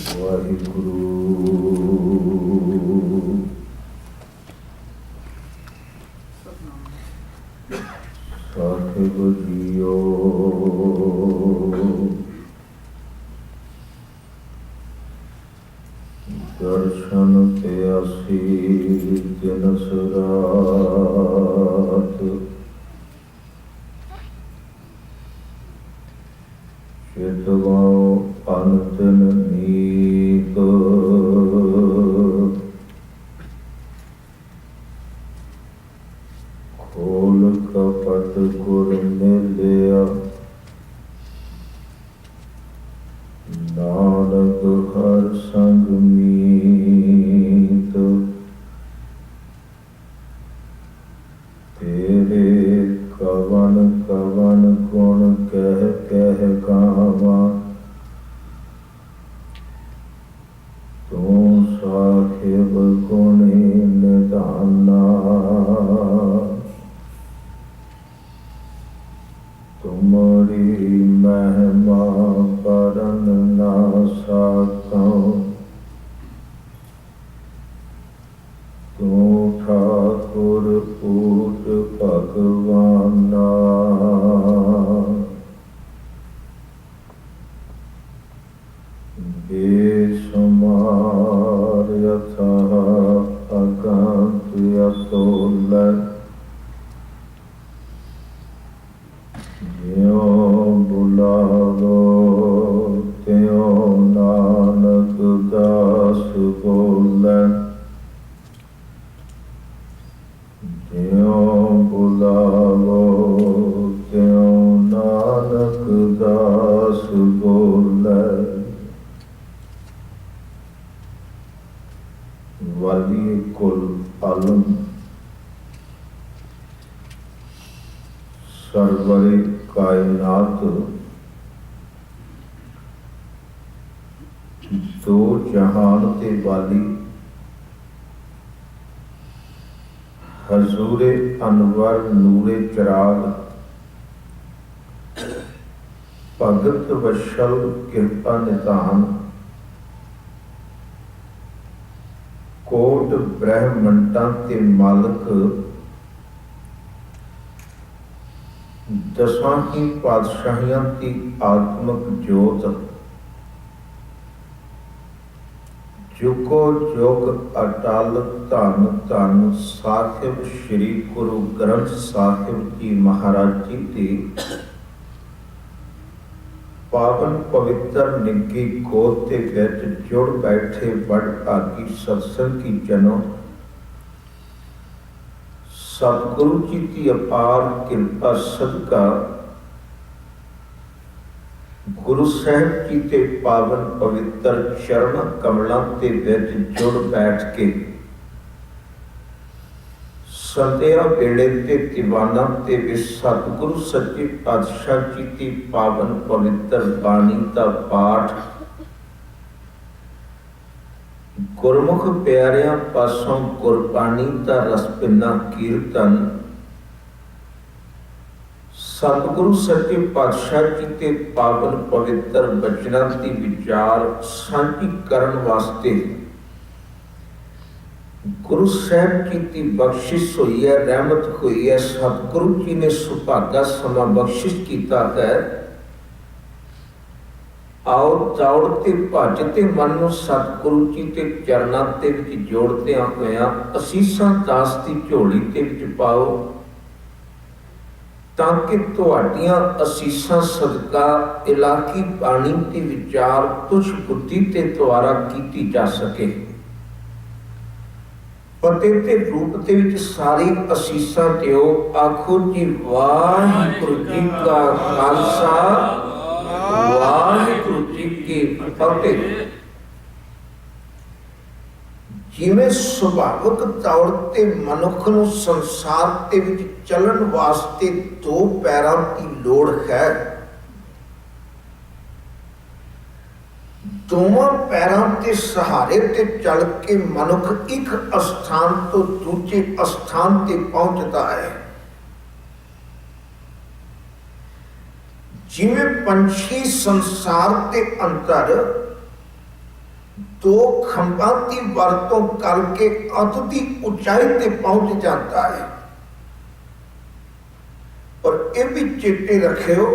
ਵਾਹਿਗੁਰੂ ਸਾਹਿਬ JIO. ਦਰਸ਼ਨ ਤੇ ਆਸੀ ਦਿਨ ਸਰਾਤ, ਚਿਤਵਾਂ ਅਨੰਦਨ ਨੀਕ। ਖੋਲ ਕਪਟ ਗੁਰ ਮਿਲਿਆ, ਨਾਨਕ ਹਰ ਸੰਗ ਮੀਤ। ਤੇਰੇ ਕਵਨ ਕਵਨ ਗੁਣ ਕਹਿ ਕਹਿ ਗਾਵਾਂ, ਤੂੰ ਸਾਹਿਬ ਗੁਣੀ ਨਿਧਾਨਾ। ਤੁਮਰੀ ਮਹਿਮਾ ਕਰਨ ਨਾ ਸਾਕਾਂ, ਤੂੰ ਠਾਕੁਰ ਪੂਜ ਭਗਵਾਨਾ। ਬੇਸ਼ੁਮਾਰ ਅਥਾਹ ਅਗੰਤ ਅਤੁਲ, ਜਿਉ ਬੁਲਾਵੋ ਤਿਉ ਨਾਨਕ ਦਾਸ ਬੋਲੇ। ਜਿਉ ਬੁਲਾਵੋ ਤਿਉ ਨਾਨਕ ਦਾਸ ਬੋਲੇ। ਵਾਲੀ ਕੁਲ ਆਲਮ ਸਰਵਰੇ ਕਾਇਨਾਤ, ਦੋ ਜਹਾਨ ਤੇ ਵਾਲੀ, ਹਜ਼ੂਰੇ ਅਨਵਰ ਨੂਰੇ ਚਰਾਗ, ਭਗਤ ਵਸ਼ਲ ਕਿਰਪਾ ਨਿਧਾਨ। ਕੋਟ ਬ੍ਰਹਮੰਡਾਂ ਤੇ ਮਾਲਕ, ਦਸਾਂ ਹੀ ਪਾਤਸ਼ਾਹੀਆਂ ਦੀ ਆਤਮਕ ਜੋਤ। ਜੁਗੋ ਜੁਗ ਅਟਲ ਧੰਨ ਧੰਨ ਸਾਹਿਬ ਸ੍ਰੀ ਗੁਰੂ ਗ੍ਰੰਥ ਸਾਹਿਬ ਜੀ ਮਹਾਰਾਜ ਜੀ ਦੀ ਪਾਵਨ ਪਵਿੱਤਰ ਨਿੱਘੀ ਗੋਦ ਦੇ ਵਿੱਚ ਜੁੜ ਬੈਠੇ ਵਡਭਾਗੀ ਸਤਸੰਗੀ ਜਨੋ। ਸਤਿਗੁਰੂ ਜੀ ਦੀ ਅਪਾਰ ਕਿਰਪਾ ਸਦਕਾ ਗੁਰੂ ਸਾਹਿਬ ਜੀ ਦੇ ਪਾਵਨ ਪਵਿੱਤਰ ਚਰਨ ਕਮਲਾਂ ਦੇ ਵਿੱਚ ਜੁੜ ਬੈਠ ਕੇ ਸੰਧਿਆ ਵੇਲੇ ਤੇ ਦੀਵਾਨਾਂ ਦੇ ਵਿੱਚ ਸਤਿਗੁਰੂ ਸੱਚੇ ਪਾਤਸ਼ਾਹ ਜੀ ਦੀ ਪਾਵਨ ਪਵਿੱਤਰ ਬਾਣੀ ਦਾ ਪਾਠ, ਗੁਰਮੁਖ ਪਿਆਰਿਆਂ ਪਾਸੋਂ ਗੁਰਬਾਣੀ ਦਾ ਰਸ ਪਿੰਨਾ ਕੀਰਤਨ, ਸਤਿਗੁਰੂ ਸੱਚੇ ਪਾਤਸ਼ਾਹ ਜੀ ਦੇ ਪਾਵਨ ਪਵਿੱਤਰ ਬਚਨਾਂ ਦੀ ਵਿਚਾਰ ਸਾਂਝੀ ਕਰਨ ਵਾਸਤੇ ਗੁਰੂ ਸਾਹਿਬ ਜੀ ਦੀ ਬਖਸ਼ਿਸ਼ ਹੋਈ ਹੈ, ਰਹਿਮਤ ਹੋਈ ਹੈ। ਸਤਿਗੁਰੂ ਜੀ ਨੇ ਸੁਭਾਗਾ ਸਮਾਂ ਬਖਸ਼ਿਸ਼ ਕੀਤਾ ਹੈ। ਆਓ ਦੌੜਤੇ ਭੱਜਤੇ ਮਨ ਨੂੰ ਸਤਿਗੁਰੂ ਜੀ ਦੇ ਚਰਨਾਂ ਦੇ ਵਿੱਚ ਜੋੜਦਿਆਂ ਹੋਇਆਂ ਅਸੀਸਾਂ ਦਾਸ ਦੀ ਝੋਲੀ ਦੇ ਵਿੱਚ ਪਾਓ, ਤਾਂ ਕਿ ਤੁਹਾਡੀਆਂ ਅਸੀਸਾਂ ਸਦਕਾ ਇਲਾਕੀ ਬਾਣੀ ਦੀ ਵਿਚਾਰ ਤੁਛ ਬੁੱਧੀ ਦੇ ਦੁਆਰਾ ਕੀਤੀ ਜਾ ਸਕੇ। ਫਤਿਹ ਦੇ ਰੂਪ ਦੇ ਵਿੱਚ ਸਾਰੀ ਅਸੀਸਾਂ ਦਿਓ। ਆਖੋ ਜੀ ਵਾਹਿਗੁਰੂ ਜੀ ਕਾ ਖਾਲਸਾ, ਵਾਹਿਗੁਰੂ ਜੀ ਕੀ ਫਤਿਹ। ਜਿਵੇਂ ਸੁਭਾਵਿਕ ਤੌਰ ਤੇ ਮਨੁੱਖ ਨੂੰ ਸੰਸਾਰ ਦੇ ਵਿੱਚ ਚੱਲਣ ਵਾਸਤੇ ਦੋ ਪੈਰਾਂ ਦੀ ਲੋੜ ਹੈ, ਦੋਵਾਂ ਪੈਰਾਂ ਦੇ ਸਹਾਰੇ ਤੇ ਚੱਲ ਕੇ ਮਨੁੱਖ ਇੱਕ ਅਸਥਾਨ ਤੋਂ ਦੂਜੇ ਅਸਥਾਨ ਤੇ ਪਹੁੰਚਦਾ ਹੈ। ਜਿਵੇਂ ਪੰਛੀ ਸੰਸਾਰ ਦੇ ਅੰਦਰ दो खंभा की वरतों करके अत की उचाई ते पहुंच जाता है। और ये भी चेते रखियो,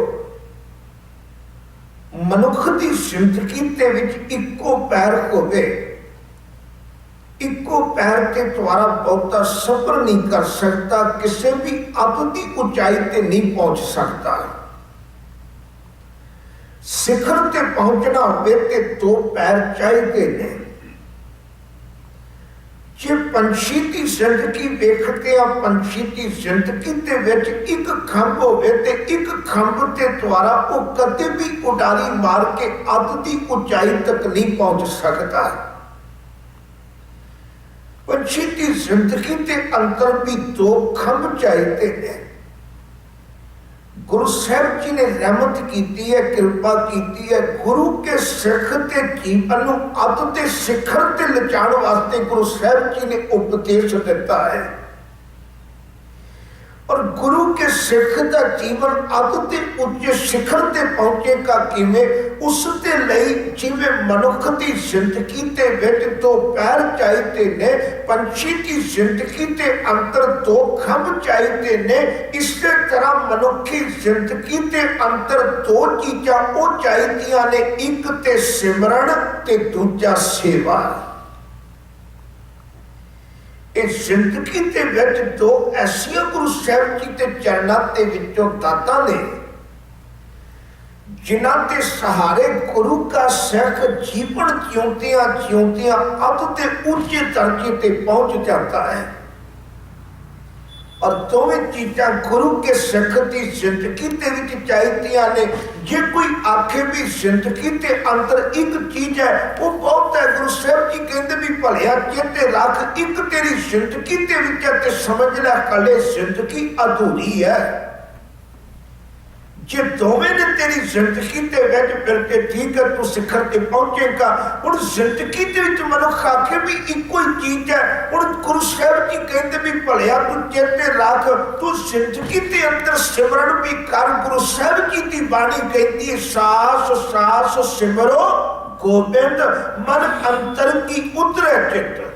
मनुख की जिंदगी के विच इको पैर होवे, इको पैर के द्वारा बहुता सफर नहीं कर सकता, किसी भी अत की उचाई ते नहीं पहुंच सकता। शिखर ते पहुंचना होवे ते दो पैर चाहिए ने। जे पंछी की जिंदगी देखते हैं, पंछी की जिंदगी के विच एक खंभ होवे ते एक खंभ के द्वारा वो कदे भी उडारी मार के अत की ऊंचाई तक नहीं पहुंच सकता। पंछी की जिंदगी के अंदर भी दो खंभ चाहिए हैं। गुरु साहब जी ने रहमत की है, कृपा की है। गुरु के सिख के जीवन को अत के शिखर ते लिजाण वास्ते गुरु साहब जी ने उपदेश दिता है। और गुरु के सिख का जीवन अत के उच्चे शिखर ते पहुंचेगा किवें? उसके लिए जिवें मनुख की जिंदगी के विच दो पैर चाहिए ने, पंछी की जिंदगी के अंदर दो खंभ चाहिए ने, इस तरह मनुखी जिंदगी के अंदर दो चीज़ां वो चाहिए ने, एक ते सिमरन ते दूजा सेवा। इस जिंदगी के विच दो ऐसिया गुरु साहब जी के चरणों के विचों दाता ने, जिन्हां के सहारे गुरु का सिख जीवन जिउंदियां जिउंदियां अत के ऊंचे दर्जे ते पहुंच जाता है। और दोवें चीज़ां गुरु के सिख की जिंदगी के विच चाहिए ने। जे कोई आखे भी जिंदगी के अंदर एक चीज है वो बहुत है, गुरु साहब जी कहते भी भलिया चेते रख, एक तेरी जिंदगी के विच है ते समझ लै कले जिंदगी अधूरी है। जे दोवें ने तेरी जिंदगी के विच फिर के ठीक है, तू शिखर ते पहुंचेगा। हुण जिंदगी के विच मनुख आखे भी इको ही चीज है। हुण गुरु साहब जी कहते भी भलिया तू चेते रख, तू जिंदगी के अंदर सिमरन भी कर। गुरु साहब जी की बाणी कहती है, सास सास सिमरो गोबिंद, मन अंतर की उतरे चित।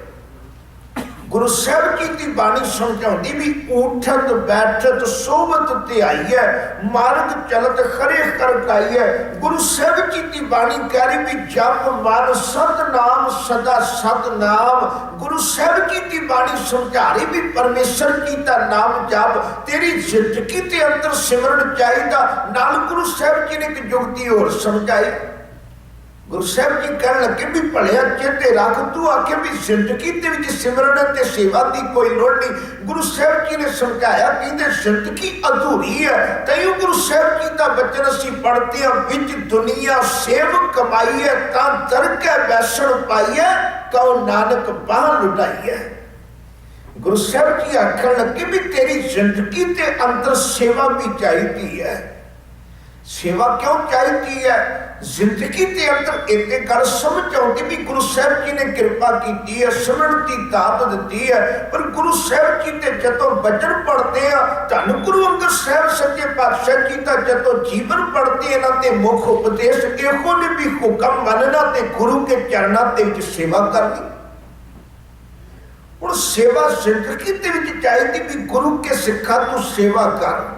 गुरु साहब जी की बाणी समझाती भी उठत बैठत सोबत ध्याई है, मार्ग चलत खरे कर गाई है। गुरु साहब जी की बाणी कह रही भी जप मन सत नाम सदा सत नाम। गुरु साहब जी की बाणी समझा रही भी परमेश्वर जी का नाम जप, तेरी जिंदगी के अंदर सिमरन चाहिए। नाल गुरु साहब जी ने एक जुगती और समझाई। गुरु साहब जी कह लगे भी भलिया चेते रख, तू आखे भी जिंदगी के सिमरन ते सेवा की कोई लोड़ नहीं। गुरु साहब जी ने समझाया कि जिंदगी अधूरी है। तैयो गुरु साहब जी का वचन असी पढ़ते हैं, विच दुनिया सेव कमाई है, ता दर के वैसण पाई है, कहो नानक बाह लुटाई है। गुरु साहब जी आखन लगे भी तेरी जिंदगी के अंदर सेवा भी चाहिए है। सेवा क्यों चाहिए है? जिंदगी के अंदर एक गल समझ आती भी गुरु साहब जी ने कृपा की है, सुनने की दात दी है। पर गुरु साहब जी ने जदों वचन पढ़ते हैं, धन गुरु अंगद साहब सच्चे पातशाह जी का जदों जीवन पढ़ते हैं ना, ते मुख उपदेश इहो ने भी हुक्म मनना ते गुरु के चरणों के विच सेवा करनी। और सेवा जिंदगी के विच चाहिए भी गुरु के सिखा तू सेवा कर।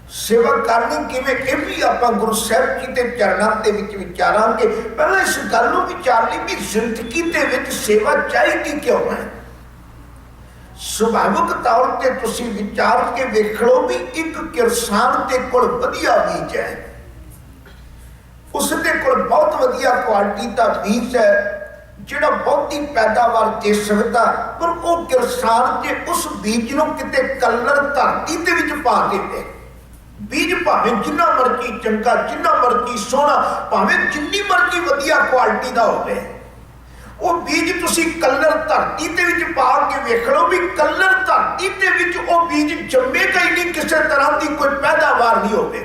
सेवा करनी किवें, ये भी आपां गुरु साहब जी के चरणों के विच विचारांगे। पहले इस गल नूं विचार लई भी जिंदगी के विच सेवा चाहिए क्यों है। सुभाविक तौर पर तुसीं विचार के वेख लो भी एक किसान के कोल वधिया बीज है, उसके कोल बहुत वधिया क्वालिटी का बीज है जिहड़ा बहुती पैदावार दे सकदा, पर वो किसान जे उस बीज नूं किते कलर धरती दे विच पा देवे, बीज भावें जिन्ना मर्जी चंगा, जिन्ना मर्जी सोहना, भावें जिन्नी मर्जी वधिया क्वालिटी का होवे, वो बीज तुसी कलर धरती दे विच पा के वेख लो भी कलर धरती दे विच वो बीज जम्मेगा ही नहीं, किसी तरह की कोई पैदावार नहीं होगी।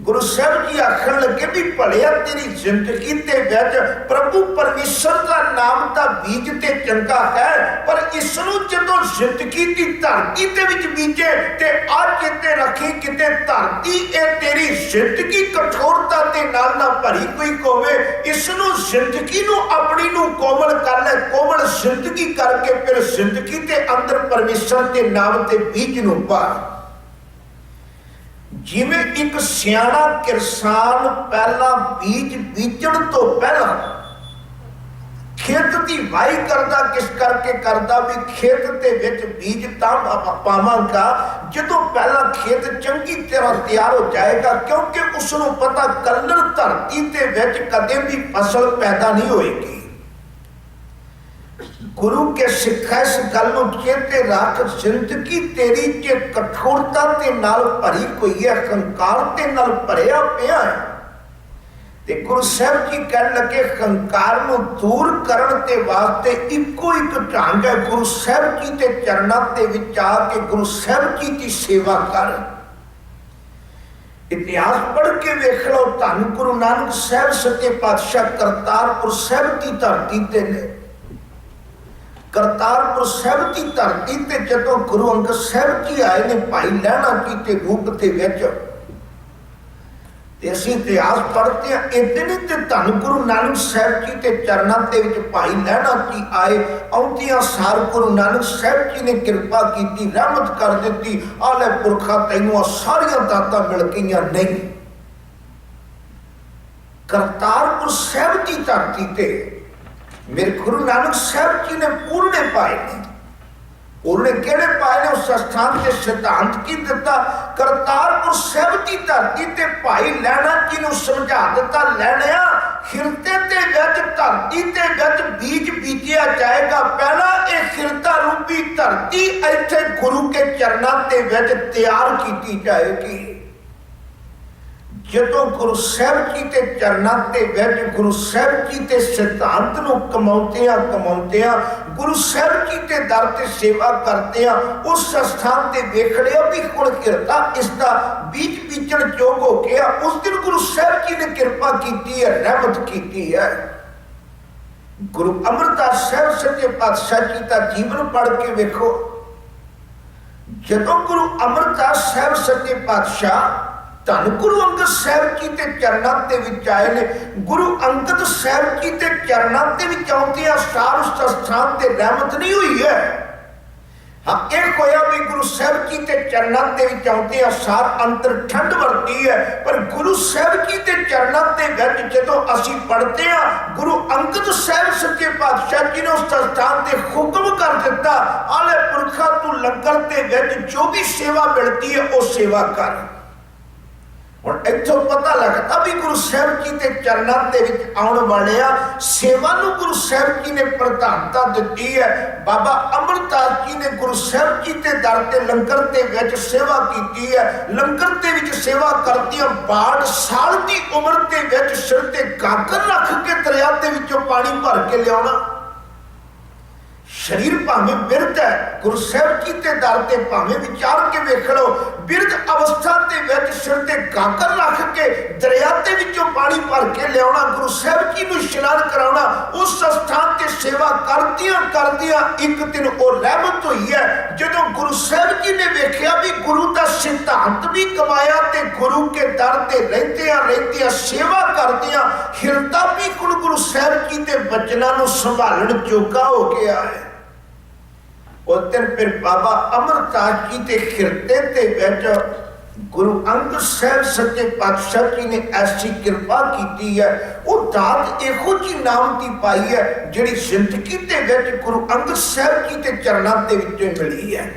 गुरु साहब जी आखन लगे भी भलिया तेरी जिंदगी ते विच प्रभु परमेश्वर का नाम का बीज ते चंगा है, पर इसनूं जदों जिंदगी की धरती दे विच बीजे ते आ चेते रखी किते धरती ए तेरी जिंदगी कठोरता ते नाल ना भरी कोई होवे, इसनूं जिंदगी नूं अपनी नूं कोमल कर ले, कोमल जिंदगी करके फिर जिंदगी के अंदर परमेश्वर के नाम ते बीज नूं पा। जिवें एक सियाणा किसान पहला बीज बीजण तो पहला खेत की वाई करदा, किस करके करदा भी खेत दे विच बीज तां पावांगा जदों पहला खेत चंगी तरह तैयार हो जाएगा, क्योंकि उसनूं पता कल्लर धरती दे विच कदे भी फसल पैदा नहीं होएगी। गुरु के सिखा इस गल नूं चेते रख, जिंदगी तेरी जे कठोरता ते नाल भरी कोई है, हंकार ते नाल भरिया पिया है, ते गुरु साहब जी कहन लगे हंकार नूं दूर करन ते वास्ते इको एक ढंग है, गुरु साहब जी के चरणों के विच आके गुरु साहब जी की सेवा कर। इतिहास पढ़ के वेख लो, धन गुरु नानक साहब सच्चे पातशाह करतारपुर साहब की धरती ते ने, करतारपुर साहब की धरती ते जदों गुरु अंगद साहब जी आए ने भाई लहणा जी के रूप के विच, ते असीं इतिहास पढ़ते हैं इतने ते धन गुरु नानक साहब जी के चरणों के विच भाई लहणा जी आए, आउंदियां सार गुरु नानक साहब जी ने कृपा की, रहमत कर दी, आले पुरखा तैनूं सारियां दातां मिल गईयां नहीं। करतारपुर साहब की धरती ते मेरे गुरु नानक साहब जी ने पूर्णे पाए ने, पूर्णे केड़े पाए ने, उस स्थान के सिद्धांत की दिता, करतारपुर साहब की धरती ते भाई लहणा जी ने समझा दिता, लहणिया खिरते ते विच धरती ते विच बीज बीजिया जाएगा, पहला ये खिरता रूपी धरती इत्थे गुरु के चरणों के विच तैयार की जाएगी। जदों गुरु साहब जी के चरणों के विच गुरु साहब जी के सिद्धांत नूं कमाउंदियां कमाउंदियां गुरु साहब जी के दर ते सेवा करदियां उस स्थान ते वेख लिया भी हुण किरता इसका बीज बीजण योग हो गया। उस दिन गुरु साहब जी ने कृपा की है, रहमत की है। गुरु अमरदास साहब सच्चे पातशाह जी का जीवन पढ़ के वेखो, जदों गुरु अमरदास साहब सच्चे पातशाह धन गुरु अंगद साहब जी के चरणों के विच आए ने, गुरु अंगद साहब जी के चरणों के विच आउंदियां सार उस स्थान ते रहमत नहीं हुई है। हाँ एक होया भी गुरु साहब जी के चरणों के विच आउंदियां सार अंतर ठंड वरती है, पर गुरु साहब जी के चरणों के विच जदों असीं पढ़ते हैं गुरु अंगद साहब सच्चे पातशाह जी ने उस स्थान ते हुक्म कर दिता, आले पुरखा तू लंगर के विच जो भी सेवा मिलती है वो सेवा कर। और इत्थों पता लगता भी गुरु साहब जी के चरणों के विच आउण वालिया सेवा नूं गुरु साहब जी ने प्रधानता दी है। बाबा अमरदास जी ने गुरु साहब जी के दर ते लंगर के विच सेवा की है। लंगर के विच सेवा करदियां 62 साल की उम्र के विच सिर ते गागर रख के दरिया के विचों पानी भर के लियाउणा, शरीर भावें बिरध है, गुरु साहब जी के दर ते भावें विचार के वेख लो, बिरध अवस्था के विच सिर ते गागर रख के दरिया के विचों पानी भर के लियाउणा, गुरु साहब जी नूं इशनान कराउणा, उस स्थान ते सेवा करदियां करदियां एक दिन वो रहमत हुई है। जदों गुरु साहब जी ने वेखिया भी गुरु का सिद्धांत भी कमाया ते गुरु के दर ते रहिंदियां रहिंदियां सेवा करदियां हिरदा भी गुरु साहब जी के बचनां नूं संभालण जोगा हो गया है। उस दिन फिर बाबा अमरदास जी के खिरते ते विच गुरु अंगद साहब सच्चे पातशाह जी ने ऐसी कृपा की है, वो दात इहो जी नाम की पाई है जिहड़ी जिंदगी के विच गुरु अंगद साहब जी के चरणों के विच मिली है।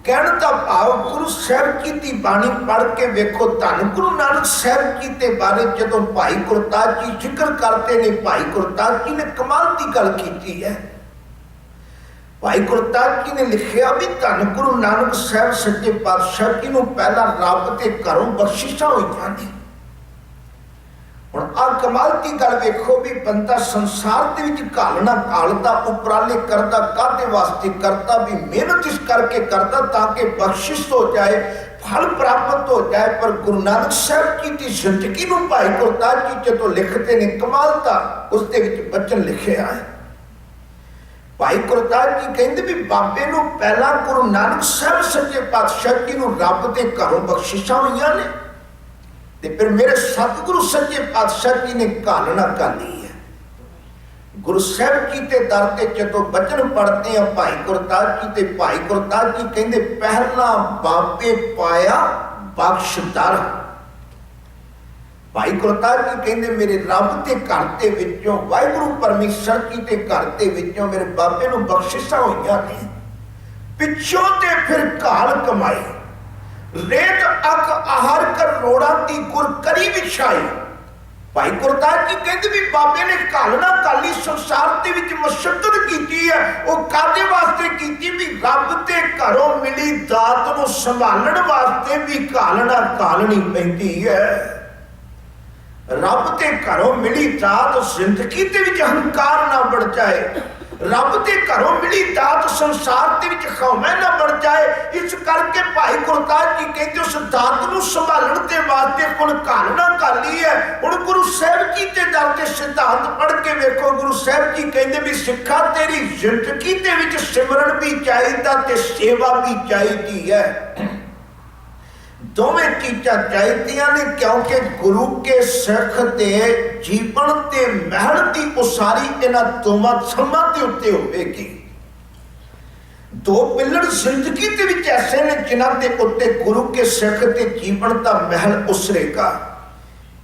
कहने का भाव गुरु साहब जी की बाणी पढ़ के वेखो, धन गुरु नानक साहब जी के बारे जदों भाई गुरदास जी जिक्र करते ने, भाई गुरदास जी ने कमाल की गल की है। भाई गुरदास जी ने लिखिया भी धन गुरु नानक साहब सच्चे पातशाह जी नूं पहला रब के घरों बख्शिशां होईयां ने। हुण आ कमाल की गल वेखो भी बंदा संसार दे विच घालना घालदा उपराले करदा काहदे वास्ते करदा भी मेहनत इस करके करदा ताकि बख्शिश हो जाए, फल प्राप्त हो जाए। पर गुरु नानक साहब जी की जिंदगी को भाई गुरदास जी जो लिखते ने कमालता उसके बचन लिखे आए। भाई गुरदास जी कहते भी बाबे नूं पहला गुरु नानक साहब सच्चे पातशाह जी नूं रब दे घरों बख्शिशां होईयां ने ते फिर मेरे सतगुरु सच्चे पातशाह जी ने घालना घाली है। गुरु साहब जी के दर ते जदों बचन पढ़ते हैं भाई गुरदास जी ते भाई गुरदास जी कहते पहला बाबे पाया बख्शदर। भाई गुरदास जी कहते मेरे रब के घर के विचों वाहिगुरु परमेश्वर जी के घर के विचों मेरे बाबे नूं बख्शिशां होईयां ने। पिछों ते फिर घाल कमाई रेत अक आहार करोड़ां दी गुर करी विछाई। भाई गुरदास जी कहते भी बाबे ने घालना घाली संसार के विच मशक्कत कीती है। वो कादे वास्ते कीती भी रब के घरों मिली दात नूं संभालण वास्ते भी घालना घालनी पैंदी है। रब के घरों मिली दात जिंदगी के विच हंकार ना बढ़ जाए। रब के घरों मिली दात संसार के विच खौमे ना बढ़ जाए। इस करके भाई गुरदास जी कहते उस दात नूं संभालण दे वास्ते कुल घालना घाली है। हुण गुरु साहब जी के दर ते सिद्धांत पढ़ के वेखो। गुरु साहब जी कहते भी सिखा तेरी जिंदगी के विच सिमरन भी चाहिदा ते सेवा भी चाहिदी है। दोवें चीज़ां चाहिदियां ने क्योंकि गुरु के सिख दे जीवन ते महल की उसारी इन्हां दोवां थंमां दे उत्ते होवेगी। दो पिलर जिंदगी दे विच ऐसे ने जिन्हां दे उत्ते गुरु के सिख दे जीवन का महल उसरेगा।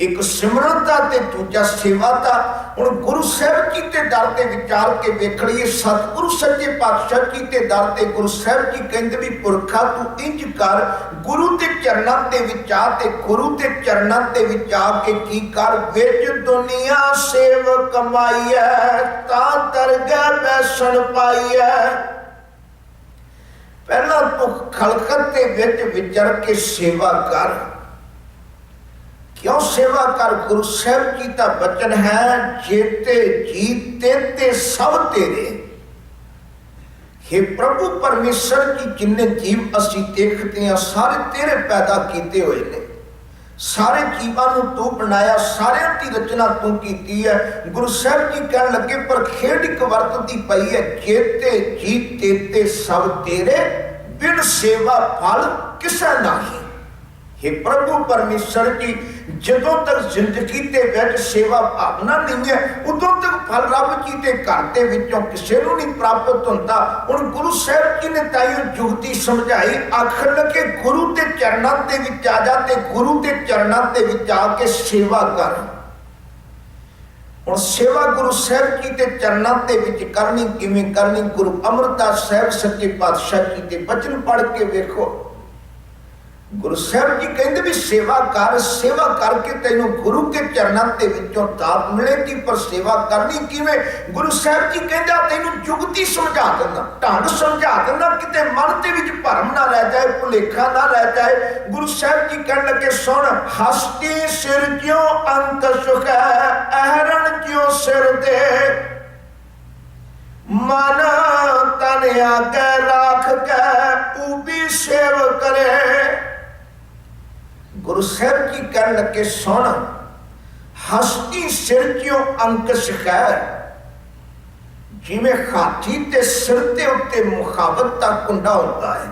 एक सिमरन का ते दूजा सेवा का। हुण गुरु साहब जी के दर ते विचार के वेख लईए। सतगुरु सच्चे पातशाह जी के दर ते गुरु साहब जी कहंदे भी पुरखा तू इंज कर गुरु के चरणों के विच आ ते गुरु के चरणों के विच आके की कर विच दुनिया सेव कमाई है ता दरगाह बैसन पाई है। पहला तू खलकत के विच विचर के सेवा कर। क्यों सेवा कर? गुरु साहब जी का वचन है जेते जी तेते सब तेरे। हे प्रभु परमेश्वर की जिन्ने जीव असी देखते हैं सारे तेरे पैदा किए हुए ने। सारे जीवां नूं तू बनाया, सारे की रचना तू की है। गुरु साहब जी कह लगे पर खेड एक वरतती पई है जेते जी तेते सब तेरे बिन सेवा फल किसे नहीं। हे प्रभु परमेश्वर जी जदों तक जिंदगी के विच सेवा भावना नहीं है उदों तक फल रब जी के घर के विचों किसी को नहीं प्राप्त होता। हुण गुरु साहब जी ने ताईं जुगती समझाई आखर लगे गुरु के चरणों के विच आ जा ते गुरु के चरणों के विच आके सेवा कर। हुण सेवा गुरु साहब जी के चरणों के विच करनी किवें करनी? गुरु अमरदास साहब सच्चे पातशाह जी के वचन पढ़ के वेखो। गुरु साहब जी कहते भी सेवा कर, सेवा करके तेनों गुरु के चरणों के विचों दात मिलेगी। पर सेवा करनी किवें? गुरु साहब जी कहते तेनों जुगती समझा देना, ढंग समझा देना, किते मन के विच भरम ना रह जाए, भुलेखा ना रह जाए। गुरु साहब जी कहने लगे सुन हस्ती सिर क्यों अंत सुख है अहरण क्यों सिर दे मन तन आगे राख के ऊबी सेव करे। गुरु साहब जी कहने लगे सुन हस्ती सिर क्यों अंक सिखाए। जिमें हाथी के सिर के उत्ते मुखावत का कुंडा होता है।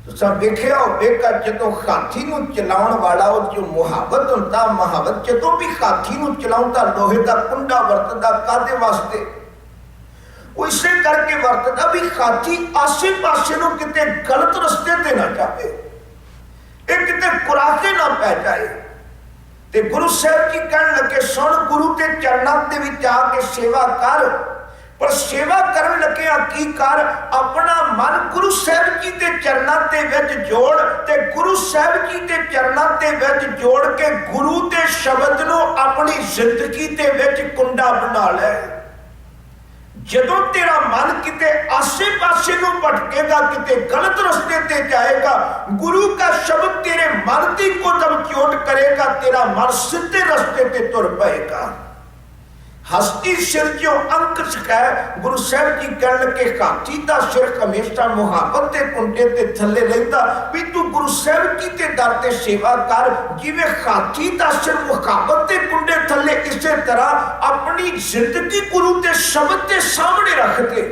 तुसां वेखिया होवेगा जदों हाथी नूं चलाउण वाला वो जो मुहावत होता महावत जदों भी हाथी नूं चलाउंदा लोहे का कुंडा वरतदा कादे वास्ते? इसे करके वरतदा भी हाथी आसे पासे नूं किते गलत रस्ते ते ना जाए, एक किते कुराके ना पै जाए। ते गुरु साहब जी कहने लगे सुन गुरु के चरणों के विच आके सेवा कर। पर सेवा करन लगे की कर अपना मन गुरु साहब जी के चरणों के विच जोड़ ते गुरु साहब जी के चरणों के विच जोड़ के गुरु के शब्द नूं अपनी जिंदगी के विच कुंडा बना ले। जदों तेरा मन किते आसे पासे नूं भटकेगा, किते गलत रस्ते ते जाएगा, गुरु का शब्द तेरे मन की कोदम चोट करेगा, तेरा मन सीधे रस्ते ते तुर पाएगा। हस्ती सिर जो अंक सकै। गुरु साहब जी कह लगे हाथी का सिर हमेशा मुहाबत के कुंडे ते थले रहिंदा भी तू गुरु साहब जी के दर ते सेवा कर। जिवें हाथी का सिर मुहाबत के कुंडे थले, इस तरह अपनी जिंदगी गुरु के शब्द के सामने रख दे।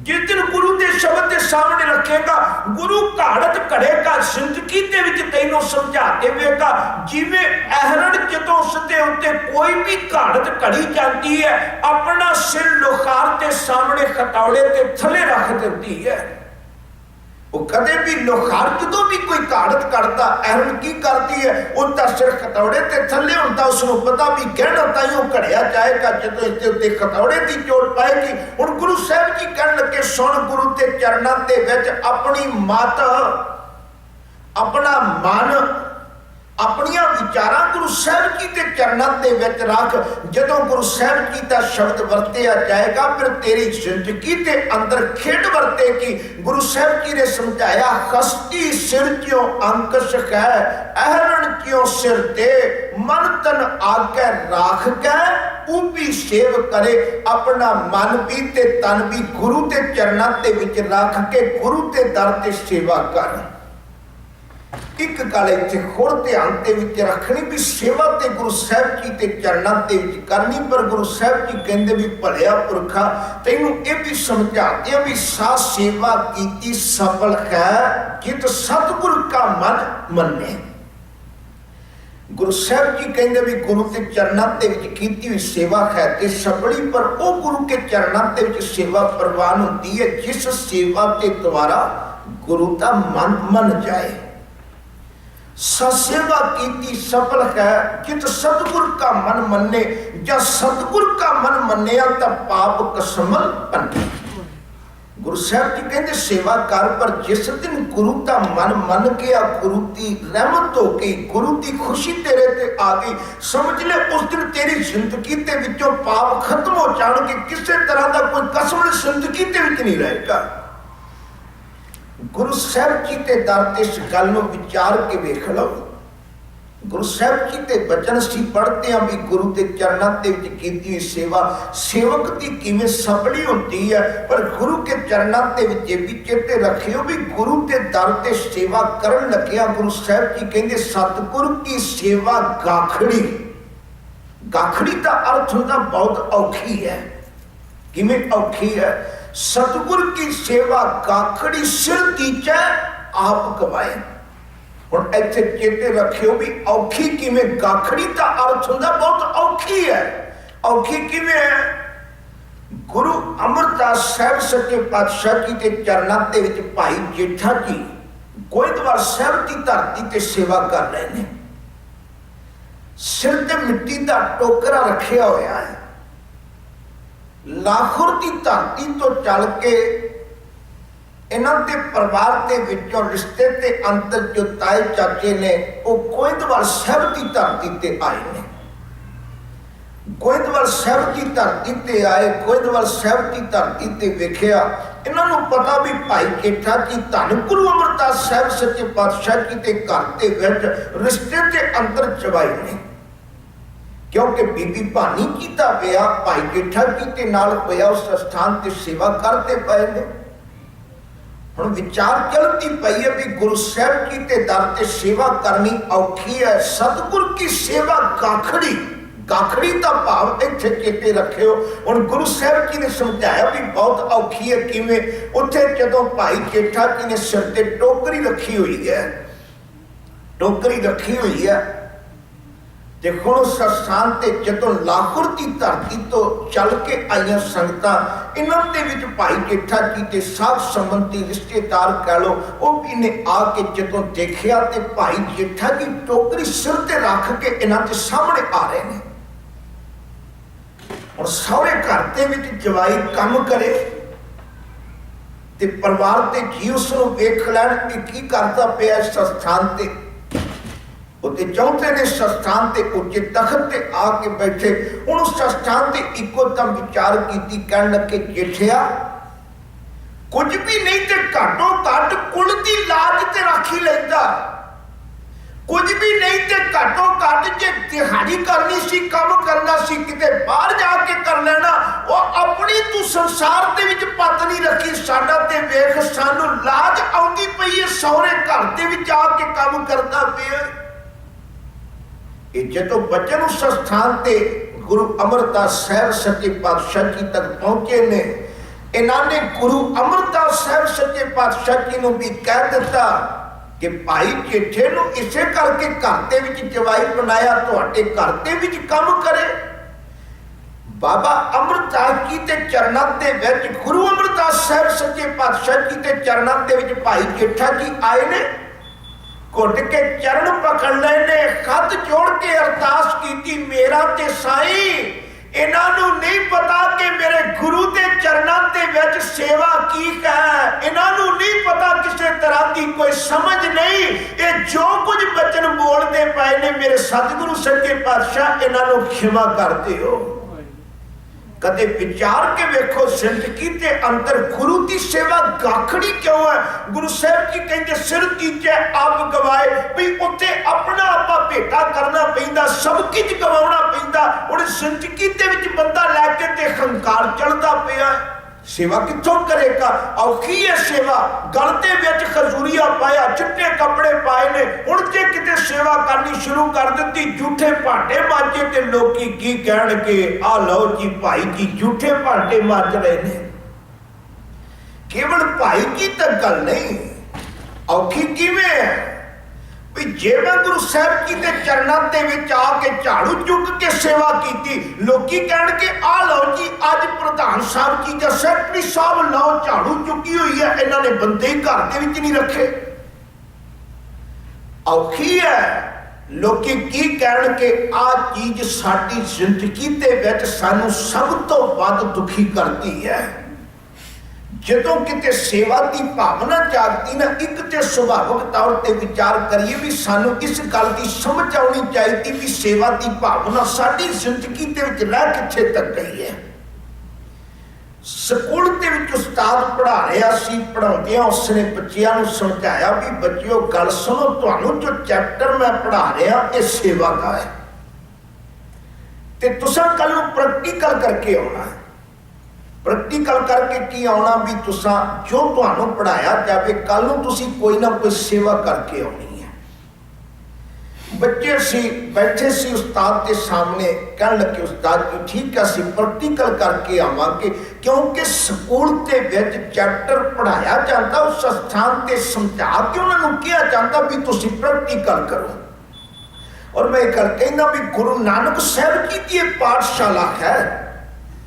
जिस दिन गुरु के शब्द के सामने रखेगा, गुरु घाड़त करेगा, जिंदगी के विच तैनों समझा देवेगा। जिवें अहरण जदों उसदे उत्ते कोई भी घाड़त कड़ी जाती है, अपना सिर लोहार के सामने खतौड़े के थले रख देती है। वो कदे भी लोहार जदों भी कोई घाड़त करता, अहरण की करती है, उसका सिर खतौड़े के थले होता। उसको पता भी गहना ताइयों घड़िया जाएगा जदों इसके उत्ते खतौड़े की चोट पाएगी। हुण गुरु साहब जी कहन लगे सुन, गुरु के चरणों के विच अपनी मत, अपना मन, अपनिया विचारा गुरु साहब जी के चरणों के विच रख। जदों गुरु साहब जी का शब्द वरतिया जाएगा, फिर तेरी जिंदगी के अंदर खेड वरतेगी। गुरु साहब जी ने समझाया, हस्ती सिर क्यों अंकश है, अहरण क्यों सिर ते, मन तन आगे राख के ऊपी सेव करे। अपना मन भी ते तन भी गुरु के चरणों के विच रख के गुरु के दर ते सेवा कर। एक गल इत्थे होर ध्यान दे विच रखनी भी सेवा ते गुरु साहब जी के चरणों के विच करनी। पर गुरु साहब जी कहंदे भी भलिया पुरखा तैनूं इह भी समझाते हैं भी सा सेवा कीती सफल है जित सतगुर का मन मन्ने। गुरु साहब जी कहंदे भी गुरु के चरणों के विच कीती हुई सेवा है ते सफली। पर वो गुरु के चरणों के विच सेवा प्रवान होती है जिस सेवा के द्वारा गुरु का मन मन जाए। सेवा कीती सफल है जित सतगुर का मन मन्ने। जब सतगुर का मन मन्निया तो पाप कसमल बने। गुरु साहब जी कहते सेवा कर, पर जिस दिन गुरु का मन मन गया, गुरु की रहमत हो गई, गुरु की खुशी तेरे ते आ गई, समझ ले उस दिन तेरी जिंदगी के विचों पाप खत्म हो जाएंगे। किसी तरह का कोई कसम जिंदगी के विच नहीं रहेगा। गुरु साहब जी के दर ते इस गल नूं विचार के वेख लो। गुरु साहब जी के बचन असीं पढ़ते हैं भी गुरु के चरणों के विच कीती हुई सेवा सेवक की किवें सफली होती है। पर गुरु के चरणों के विच भी चेते रखियो भी गुरु के दर ते सेवा करन लगिया गुरु साहब जी कहंदे सतगुरु की सेवा गाखड़ी। गाखड़ी का अर्थ होंदा बहुत औखी है। किवें औखी है? सतगुर की सेवा गाखड़ी सिर दीचे आप कमाए। हुण इत्थे चेते रखियो भी औखी किवें, गाखड़ी का अर्थ होंदा बहुत औखी है। औखी किवें है? गुरु अमरदास साहब सच्चे पातशाह जी के चरणों के विच भाई जेठा जी गोइंदवाल साहब की धरती ते सेवा कर रहे हैं। सिर ते मिट्टी का टोकरा रखिया होया है। लाहौर की धरती तो चल के इन्हां दे परिवार के विचों रिश्ते ते अंतर जो ताए चाचे ने वो गोइंदवाल साहब की धरती ते आए ने। गोइंदवाल साहब की धरती ते आए, गोइंदवाल साहब की धरती ते वेखिया। इन्हां नूं पता भी भाई जेठा जी धन गुरु अमरदास साहब सच्चे पातशाह जी के घर के विच रिश्ते ते अंतर चवाए ने। क्योंकि बीबी भानी जी का विआह भाई जेठा जी के नाल होया, उस स्थान ते सेवा करते पे ने। हुण विचार चलती पई है भी गुरु साहब जी के दर ते सेवा करनी औखी है। सतगुर की सेवा गाखड़ी। गाखड़ी का भाव इत्थे चेते रखियो। हुण गुरु साहब जी ने समझाया भी बहुत औखी है। किवें? उत्थे जदों भाई जेठा जी ने सिर ते टोकरी रखी हुई है, टोकरी रखी हुई है, देखो उस स्थान ते जदों लाहौर की धरती तो चल के आईयां संगतां इन्हां दे विच भाई जेठा जी के साथ संबंधी रिश्तेदार कह लो, वो भी ने आके जदों देखिया ते भाई जेठा जी टोकरी सिर ते रख के इन्हां दे सामने आ रहे हैं। और सौरे घर दे विच जवाई काम करे ते परिवार ते जी उसनूं वेख लैण कि की करदा पिया इस स्थान ते। उते चौथे ने स्थान ते उच्चे तखत ते आके बैठे। हुण उस स्थान ते इको दम विचार कीती, कहण लगे जेठिया कुछ भी नहीं ते घाटो घट कुल दी लाज ते राखी लैंदा। कुछ भी नहीं ते घाटो घट जे दिहाड़ी करनी सी, काम करना सी, किते बाहर जाके कर तू संसार दे विच पत नहीं रखी, साडा ते वेख सानू लाज आउंदी पई है, सौरे घर दे विच आके काम करदा पिया। जदों बचन उस स्थान ते गुरु अमरदास साहब सच्चे पातशाह जी तक पहुंचे ने, इन्होंने गुरु अमरदास साहब सच्चे पातशाह जी नूं भी कह दिता कि भाई जेठे नूं इसे करके घर दे विच जवाई बनाया, तुहाडे घर दे विच काम करे। बाबा अमरदास जी के चरणों के विच, गुरु अमरदास साहब सच्चे पातशाह जी के चरणों के विच भाई जेठा जी आए ने, घुट के चरण पकड़ ले ने, हथ जोड़ के अरदास की, मेरा ते साईं इन्हों नहीं पता कि मेरे गुरु के चरणों के विच सेवा की है, इन्हों नहीं पता किसी तरह की कोई समझ नहीं, ये जो कुछ बचन बोलते पाए ने मेरे सतगुरु सच्चे पातशाह इन्हों क्षमा कर दिओ। कदे विचार के वेखो जिंदगी के अंदर गुरु की सेवा गाखड़ी क्यों है। गुरु साहब जी कहते सिर तीजे आप गवाए, भी उत्ते अपना आपा भेटा करना पैंदा, सब कुछ गवाउणा पैंदा। और जिंदगी दे विच बंदा लैके ते हंकार चढ़दा पिया, सेवा कित्थों करेगा। औखी है सेवा, गल दे विच खजूरिया पाया, चिट्टे कपड़े पाए ने, हुण जे किते सेवा करनी शुरू कर दी, झूठे भांडे मांजे ते लोकी की कहणगे, आ लो जी भाई जी झूठे भांडे मांज रहे ने। केवल भाई की तक गल नहीं, औखी किवें है भी जे मैं गुरु साहब जी के चरणों के विच आके झाड़ू चुक के सेवा की, लोकी कहणगे आ लो जी अज प्रधान साहब जी या सैकटरी साहब लो झाड़ू चुकी हुई है, इन्होंने बंदे ही घर के विच नहीं रखे। औखी है, लोकी की कहणगे आ चीज साडी जिंदगी दे विच सानू सब तो वध दुखी करती है। जदों किते सेवा की भावना जागती ना, एक तो सुभाविक तौर पर विचार करिए भी सानू इस गल की समझ आनी चाहिए भी सेवा की भावना साडी जिंदगी दे विच रह कित्थे तक गई है। स्कूल दे विच उस्ताद पढ़ा रहा सी, पढ़ाउंदियां उसने बच्चियां नूं समझाया भी बच्चिओ गल सुनो, तुहानूं जो चैप्टर मैं पढ़ा रहा ये सेवा का है, ते तुसां कल नूं प्रैक्टिकल करके आउणा है। प्रैक्टिकल करके की आना भी तुसा जो तुहानू पढ़ाया जाए कल नूं तुसी कोई ना कोई सेवा करके आनी है। बच्चे सी बैठे सी उस्ताद के सामने, कह लगे उस्ताद जी ठीक है असीं प्रैक्टिकल करके आवांगे, क्योंकि स्कूल के विच चैप्टर पढ़ाया जाता उस स्थान से समझा के उन्होंने कहा जाता भी तुसी प्रैक्टिकल करो। और मैं गल कहना भी गुरु नानक साहब जी की पाठशाला है,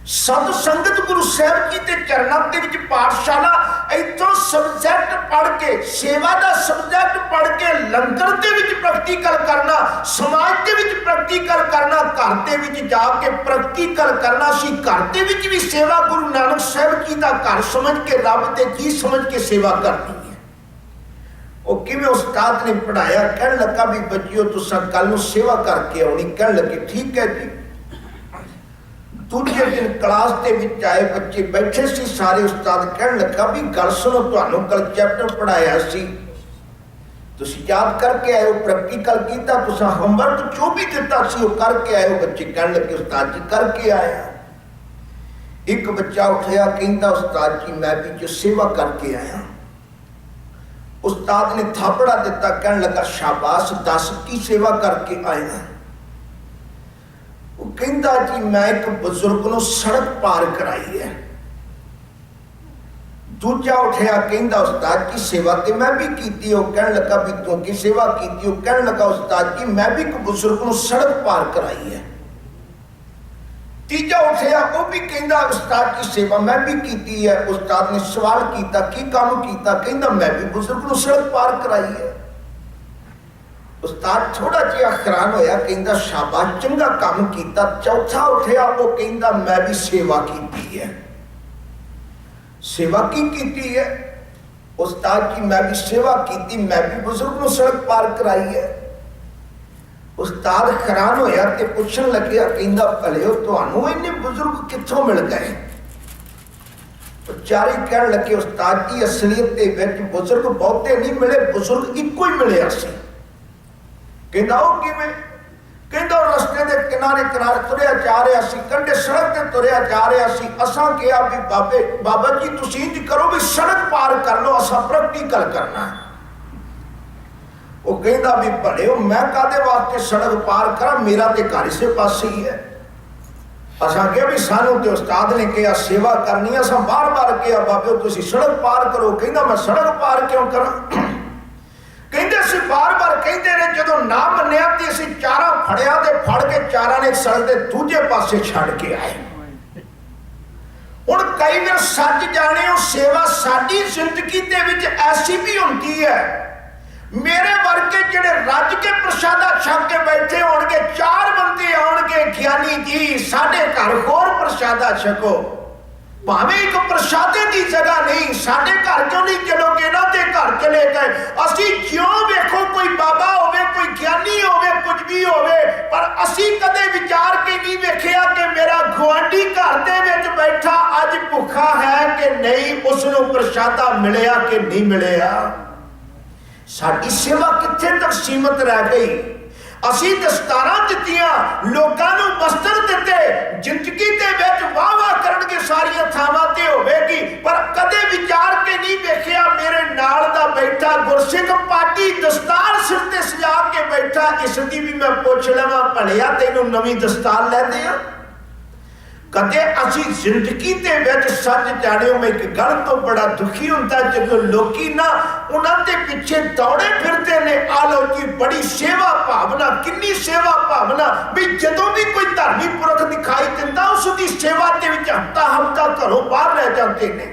सत संगत गुरु साहब जी के चरणों के विच पाठशाला, इथों सब्जैक्ट पढ़ के सेवा का सब्जैक्ट पढ़ के लंगर के विच प्रैक्टिकल करना, समाज के विच प्रैक्टिकल करना, घर के विच जाके प्रैक्टिकल करना। सी घर के विच भी सेवा गुरु नानक साहब जी का घर समझ के रब के जी समझ के सेवा करनी है। वो किवें उस्ताद ने पढ़ाया, कह लगा भी बच्चियों तुसां कल नूं सेवा करके आउणी, कह लगे ठीक है जी। दूजे दिन क्लास के विच आए बच्चे बैठे सी सारे, उस्ताद कह लगा भी गल सुनो तुहानू कल चैप्टर पढ़ाया सी, तुसीं याद करके आए हो, प्रैक्टिकल कीता, तुसां होमवर्क जो भी दिता सी वो करके आए हो। बच्चे कह लगे उस्ताद जी करके आया। एक बच्चा उठया कहंदा उस्ताद जी मैं भी जो सेवा करके आया। उस्ताद ने थापड़ा दिता, कह लगा शाबाश दस की सेवा करके आया। कहता जी मैं एक बुजुर्ग नूं सड़क पार कराई है। दूजा उठया कहता उस्ताद जी सेवा तो मैं भी की। कह लगा भी तू की सेवा की? कह लगा उस्ताद जी मैं भी एक बुजुर्ग नूं सड़क पार कराई है। तीजा उठया वो भी कहता उस्ताद जी सेवा मैं भी की है। उस्ताद ने सवाल किया की काम किया? कहता मैं भी बुजुर्ग नूं सड़क पार कराई है। उस्ताद थोड़ा जिहा हैरान होया, कहता शाबाश चंगा काम किया। चौथा उठया वो कहता मैं भी सेवा की है। सेवा की है? उस्ताद जी मैं भी सेवा की, मैं भी बुजुर्ग नूं सड़क पार कराई है। उस्ताद हैरान होया ते पुछन लग्या, कहता भलिओ तुहानूं इन्ने बुजुर्ग कित्थों मिल गए? चारे कह लगे उस्ताद जी असलीयत दे विच बुजुर्ग बहुते नहीं मिले, बुजुर्ग इक्को ही मिले सी। कहता वो किवें? कहता रस्ते के किनारे किनारे तुरया जा रहा सी, कंढे सड़क से तुरया जा रहा सी। असां कहा भी बाबा जी तुसीं इंज करो भी सड़क पार कर लो, असां प्रैक्टिकल करना है। वो कहता भी भले हो मैं कादे वास्ते सड़क पार करा, मेरा तो घर इसे पासे ही है। असां कहा भी सानू तो उस्ताद ने कहा सेवा करनी, असां बार बार कहा बाबे तुसीं सड़क पार करो। कहता मैं सड़क पार क्यों करा? कहते असीं बार बार कहते रहे, जो ना मन्निया तो असीं चारा फड़िया ते फड़ के चारा ने सड़क के दूजे पासे छड़ के आए। हुण कई बार सच जाने हो सेवा साडी जिंदगी दे विच ऐसी भी होंदी है, मेरे वर्गे जिहड़े रज के प्रसादा छक के बैठे होणगे, चार बंदे आउणगे ज्ञानी जी साडे घर होर प्रसादा छको, भावें एक प्रसादे की जगह नहीं, साडे घर क्यों नहीं चलोगे ना ते घर चले गए। असी ज्यों वेखो कोई बाबा होवे, कोई ज्ञानी होवे, कुछ भी होवे, पर असी कदे विचार के नहीं वेखिया कि मेरा गुआंढी घर दे विच बैठा अज भुखा है कि नहीं, उसनूं प्रसादा मिलिया कि नहीं मिलिया। साडी सेवा कित्थे तक सीमित रह गई? असी दस्तारां दित्तियां, लोकां नूं वस्त्र दित्ते, जिंदगी दे विच वाह वाह करनगे सारियां थावां ते होवेगी, पर कदे विचार के नहीं वेखिया मेरे नाल दा बैठा गुरसिख पाटी दस्तार सिर ते सजा के बैठा, इसदी भी मैं पुछ लवां भलिया तैनूं नवीं दस्तार लै दियां? कदे असी जिंदगी दे विच सच जाणिओ मैं एक गल तो बड़ा दुखी हुंदा जदों लोकी ना उन्हां दे पिछे दौड़े फिरदे ने। आ लो जी बड़ी सेवा भावना, किन्नी सेवा भावना भी जदों भी कोई धर्मी पुरख दिखाई दिंदा उसदी सेवा दे विच हफ्ता हफ्ता घरों बाहर रह जाते ने।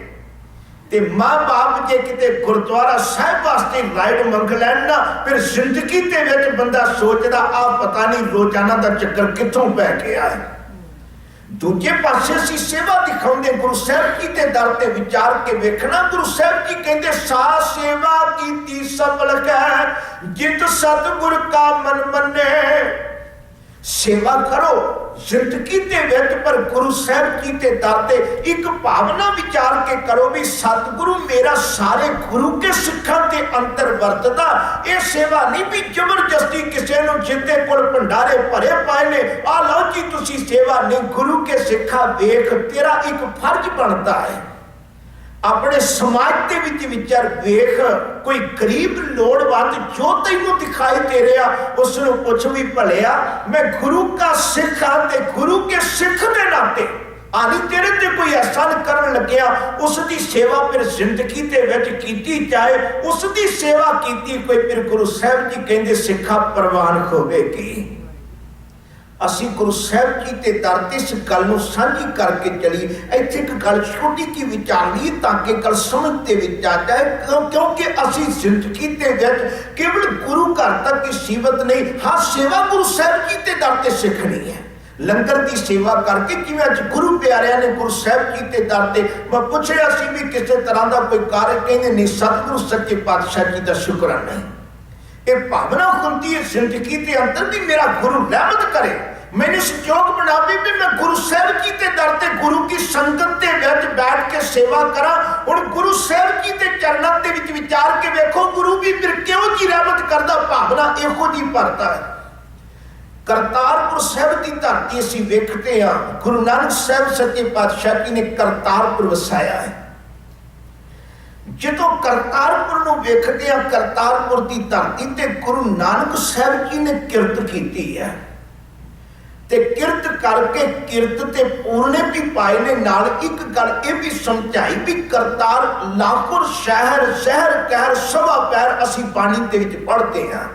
ते मां बाप जे किते गुरुद्वारा साहिब वास्ते राइड मंग लैण ना, फिर जिंदगी दे विच बंदा सोचदा आ पता नहीं रोजाना दा चक्कर कित्थों पै गया है। दूजे पासे असीं सेवा दिखाउंदे गुरु साहिब जी के दर ते विचार के वेखना, गुरु साहिब जी कहते सा सेवा कीती सफल कै जित सतगुर का मन मन्ने। सेवा करो जिंदगी दे विच, पर गुरु साहिब जी के दर ते एक भावना विचार के करो भी सतगुरु मेरा सारे गुरु के सिखां ते अंतर वरतदा। ये सेवा नहीं भी जबरदस्ती किसी नूं जिंदे कोल भंडारे भरे पाए ने आ लो जी तुसीं सेवा नहीं, गुरु के सिखा वेख तेरा एक फर्ज बनता है। अपने समाज के विच विचार वेख, कोई गरीब लोड़वंद जो तैनूं दिखाई दे रहा उसनूं पुछ भी भलिया मैं गुरु का सिख हाँ ते गुरु के सिख के नाते आनी तेरे ते कोई एहसान करन लग्या, उसकी सेवा फिर जिंदगी दे विच कीती जाए, उसकी सेवा कीती कोई फिर गुरु साहिब जी कहंदे सिखा प्रवान होवेगी। असी गुरु साहिब जी के दर ते इस गल नूं साझी करके चली। इत्थे एक गल छोटी की विचारनी ताकि गल समझ दे विच आ जाए, क्योंकि असी जिंदगी दे विच केवल गुरु घर तक ही सीमित नहीं, हाँ सेवा गुरु साहिब जी के दर ते सीखनी है। लंगर की सेवा करके जिवें अज गुरु प्यारियां ने गुरु साहिब जी के दर ते मैं पुछया सी भी किसी तरह का कोई कार्य, कहंदे नहीं सतगुरु सच्चे पातशाह जी का शुकराना है। ये भावना होती है जिंदगी के अंदर भी मेरा गुरु रहमत करे, मैंने संजोग बनावे भी मैं गुरु साहिब जी के दर ते गुरु की संगत के विच बैठ के सेवा करा। हुण गुरु साहिब जी के चरणों के विच विचार के वेखो गुरु भी फिर क्यों जी रहमत करदा, भावना इहो जी भरता है। करतारपुर साहिब की धरती असीं वेखते हैं, गुरु नानक साहिब सच्चे पातशाह जी ने करतारपुर वसाया है। जो करतारपुर नूं वेखते हैं, करतारपुर की धरती ते गुरु नानक साहिब जी ने किरत की है ते किरत करके किरत ते पूरने भी पाए ने। नाल एक गल ये भी समझाई भी करतार लाखों शहर शहर कहर सवा पैर असी पानी दे विच पढ़ते हैं।